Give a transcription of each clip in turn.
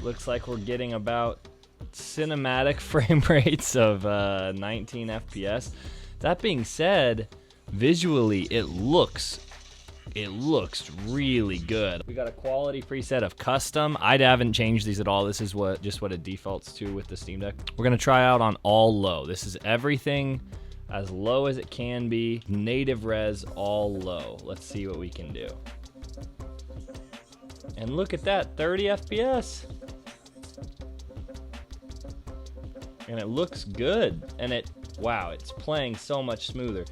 Looks like we're getting about cinematic frame rates of 19 FPS. That being said, visually it looks really good. We got a quality preset of custom. I haven't changed these at all. This is just what it defaults to with the Steam Deck. We're gonna try out on all low. This is everything as low as it can be. Native res, all low. Let's see what we can do. And look at that, 30 FPS. And it looks good. And wow, it's playing so much smoother.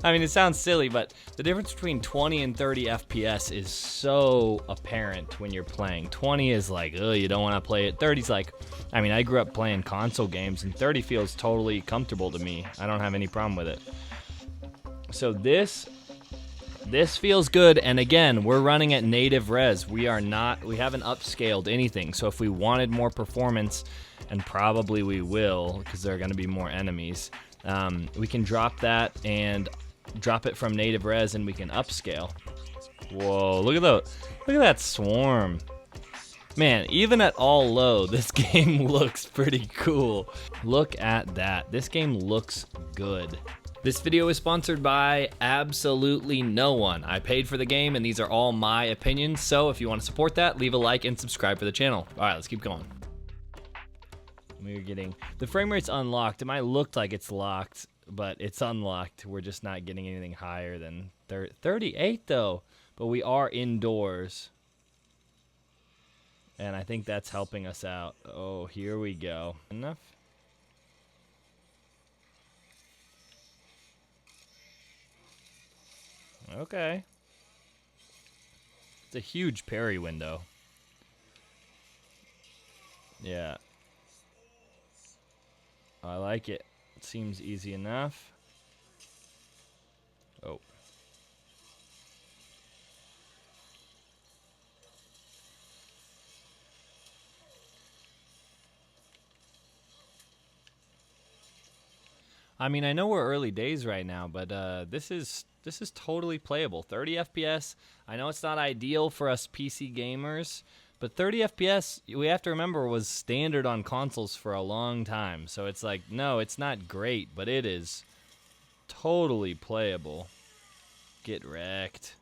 I mean, it sounds silly, but the difference between 20 and 30 FPS is so apparent when you're playing. 20 is like, oh, you don't want to play it. 30's like, I mean, I grew up playing console games, and 30 feels totally comfortable to me. I don't have any problem with it. So this feels good, and again, we're running at native res. We haven't upscaled anything, so if we wanted more performance, and probably we will, because there are going to be more enemies, we can drop that and drop it from native res, and we can upscale. Whoa, look at that swarm. Man, even at all low, this game looks pretty cool. Look at that. This game looks good. This video is sponsored by absolutely no one. I paid for the game, and these are all my opinions, so if you want to support that, leave a like and subscribe for the channel. All right, let's keep going. We're getting, the frame rate's unlocked. It might look like it's locked, but it's unlocked. We're just not getting anything higher than 38 though, but we are indoors. And I think that's helping us out. Oh, here we go. Enough? Okay. It's a huge parry window. Yeah. I like it. It seems easy enough. Oh. I mean, I know we're early days right now, but this is totally playable. 30 FPS. I know it's not ideal for us PC gamers, but 30 FPS, we have to remember, was standard on consoles for a long time. So it's like, no, it's not great, but it is totally playable. Get wrecked.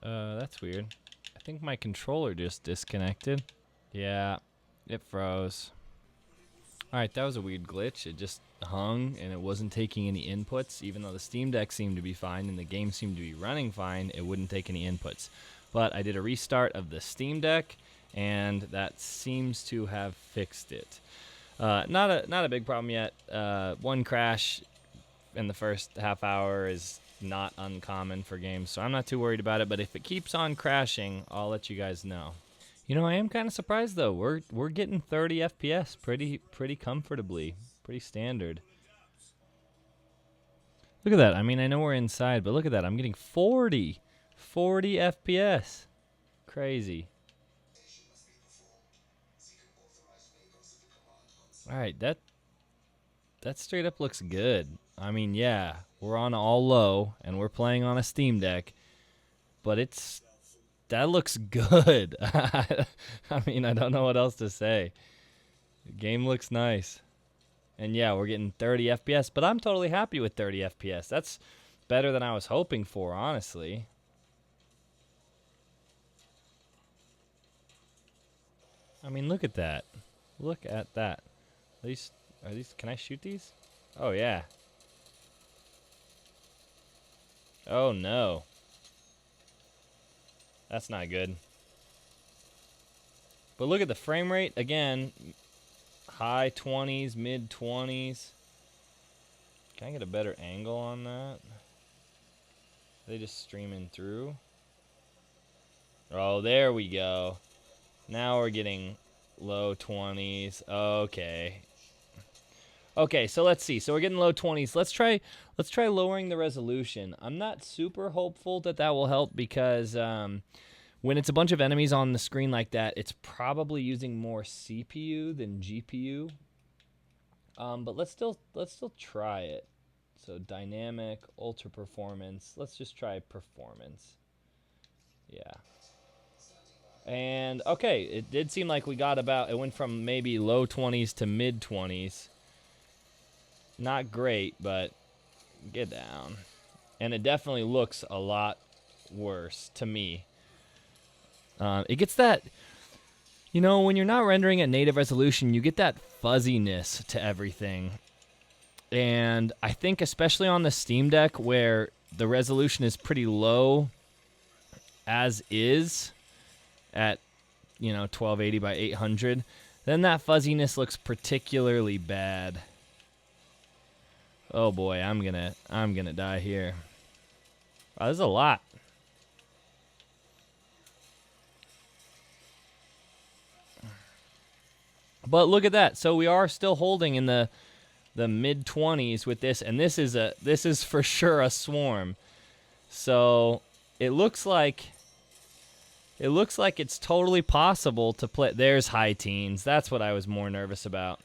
That's weird. I think my controller just disconnected. Yeah, it froze. Alright, that was a weird glitch. It just hung and it wasn't taking any inputs. Even though the Steam Deck seemed to be fine and the game seemed to be running fine, it wouldn't take any inputs. But I did a restart of the Steam Deck, and that seems to have fixed it. Not a big problem yet. One crash in the first half hour is not uncommon for games, so I'm not too worried about it, but if it keeps on crashing, I'll let you guys know. You know, I am kind of surprised though. We're getting 30 FPS pretty comfortably, pretty standard. Look at that. I mean, I know we're inside, but look at that. I'm getting 40 FPS. Crazy. All right, that straight up looks good. I mean, yeah, we're on all low, and we're playing on a Steam Deck, but that looks good. I mean, I don't know what else to say. The game looks nice. And yeah, we're getting 30 FPS, but I'm totally happy with 30 FPS. That's better than I was hoping for, honestly. I mean, look at that. Look at that. At least Are these? Can I shoot these? Oh, yeah. Oh, no. That's not good. But look at the frame rate. Again, high 20s, mid 20s. Can I get a better angle on that? Are they just streaming through? Oh, there we go. Now we're getting low 20s. Okay. Okay, so let's see. So we're getting low 20s. Let's try lowering the resolution. I'm not super hopeful that will help because when it's a bunch of enemies on the screen like that, it's probably using more CPU than GPU. But let's still try it. So dynamic, ultra performance. Let's just try performance. Yeah. And okay, it did seem like we got about, it went from maybe low 20s to mid 20s. Not great, but get down. And it definitely looks a lot worse to me. It gets that, you know, when you're not rendering at native resolution, you get that fuzziness to everything. And I think especially on the Steam Deck where the resolution is pretty low as is at, you know, 1280 by 800, then that fuzziness looks particularly bad. Oh boy, I'm gonna die here. Wow, this is a lot. But look at that. So we are still holding in the mid 20s with this, and this is for sure a swarm. So it looks like it's totally possible to play. There's high teens. That's what I was more nervous about.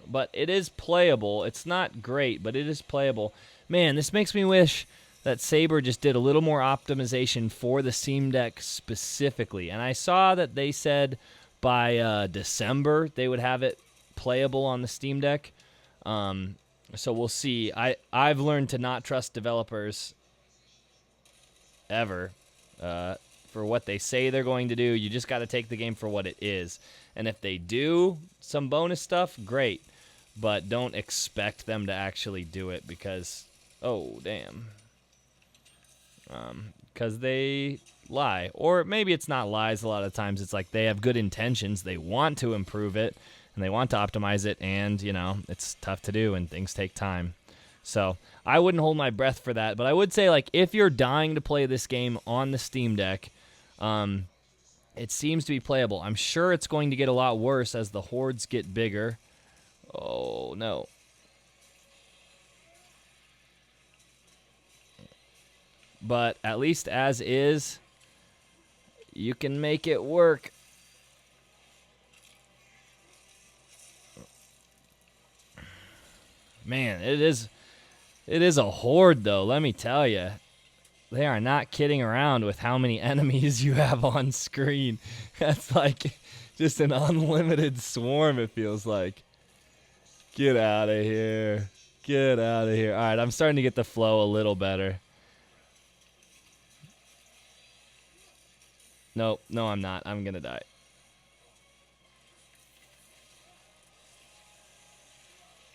But it is playable. It's not great, but it is playable. Man, this makes me wish that Saber just did a little more optimization for the Steam Deck specifically. And I saw that they said by December they would have it playable on the Steam Deck. So we'll see. I've learned to not trust developers ever for what they say they're going to do. You just got to take the game for what it is. And if they do some bonus stuff, great. But don't expect them to actually do it because, oh, damn. Because they lie. Or maybe it's not lies a lot of times. It's like they have good intentions. They want to improve it, and they want to optimize it, and, you know, it's tough to do, and things take time. So I wouldn't hold my breath for that. But I would say, like, if you're dying to play this game on the Steam Deck, it seems to be playable. I'm sure it's going to get a lot worse as the hordes get bigger. Oh, no. But at least as is, you can make it work. Man, it is a horde, though, let me tell you. They are not kidding around with how many enemies you have on screen. That's like just an unlimited swarm, it feels like. Get out of here. Get out of here. All right, I'm starting to get the flow a little better. Nope, no, I'm not. I'm going to die.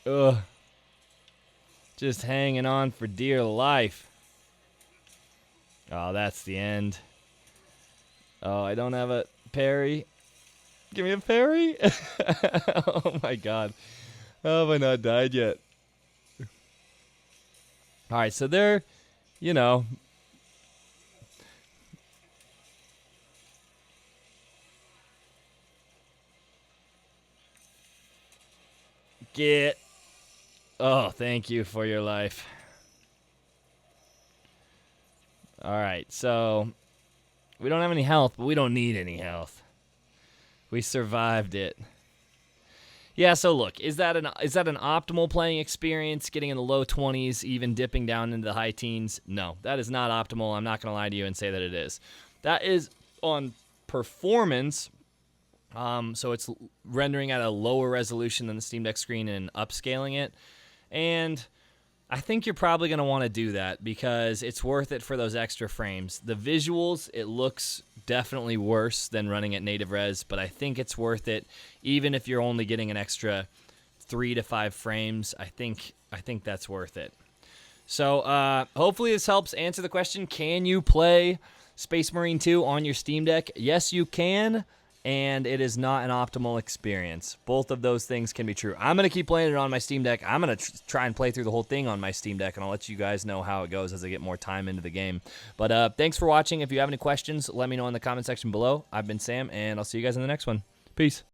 Ugh. Just hanging on for dear life. Oh, that's the end. Oh, I don't have a parry. Give me a parry. Oh, my God. How have I not died yet? All right, so they're, you know. Get. Oh, thank you for your life. All right, so we don't have any health, but we don't need any health. We survived it. Yeah, so look, is that an optimal playing experience, getting in the low 20s, even dipping down into the high teens? No, that is not optimal. I'm not going to lie to you and say that it is. That is on performance, so it's rendering at a lower resolution than the Steam Deck screen and upscaling it. And I think you're probably going to want to do that because it's worth it for those extra frames. The visuals, it looks definitely worse than running at native res, but I think it's worth it even if you're only getting an extra 3 to 5 frames. I think that's worth it. So hopefully this helps answer the question, can you play Space Marine 2 on your Steam Deck? Yes, you can. And it is not an optimal experience. Both of those things can be true. I'm going to keep playing it on my Steam Deck. I'm going to try and play through the whole thing on my Steam Deck, and I'll let you guys know how it goes as I get more time into the game. But thanks for watching. If you have any questions, let me know in the comment section below. I've been Sam, and I'll see you guys in the next one. Peace.